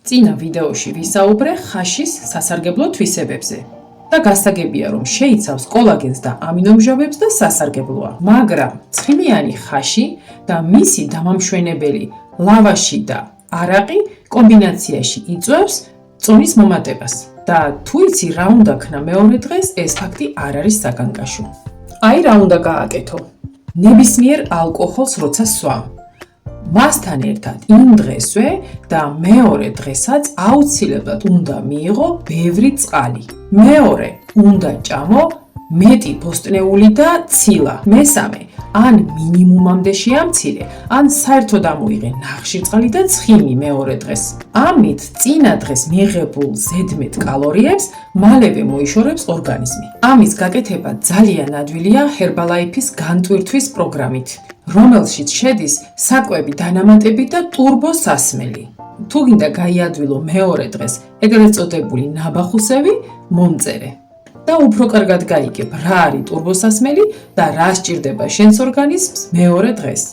წინა ვიდეოში ვისაუბრე ხაშის სასარგებლო თვისებებზე და გასაგებია, რომ შეიცავს კოლაგენს და ამინომჟავებს და სასარგებლოა. მაგრამ ცხიმიანი ხაში და მისი დამამშვენებელი ლავაში და არაყი კომბინაციაში იწვევს წონის მომატებას და თუ იცი რა უნდა ქნა მეორე დღეს, ეს ფაქტი არ არის საგანგაშო. აი რა უნდა გააკეთო. ნებისმიერ ალკოჰოლს როცა სვამ, მასთან ერთად იმ დღესვე და მეორე დღესაც აუცილებლად უნდა მიიღო ბევრი წყალი. მეორე უნდა ჭამო მეტი ბოსტნეული და ცილა. მესამე, ან მინიმუმამდე შეამცირე, ან საერთოდ ამოიღე ნახშირწყალი და ცხიმი მეორე დღეს. ამით წინა დღეს მიღებულ ზედმეტ კალორიებს მალევე მოიშორებს ორგანიზმი. ამის გაკეთება ძალიან ადვილია Herbalife-ის განტვირთვის პროგრამით, რომელშიც შედის საკვები დანამატები და ტურბო სასმელი. თუ გინდა გაიადვილო მეორე დღეს ეგრეთ წოდებული ნაბახუსევი, მომწერე. და უფრო კარგად გაიგებ, რა არის ტურბოსასმელი და რა სჭირდება შენს ორგანიზმს მეორე დღეს.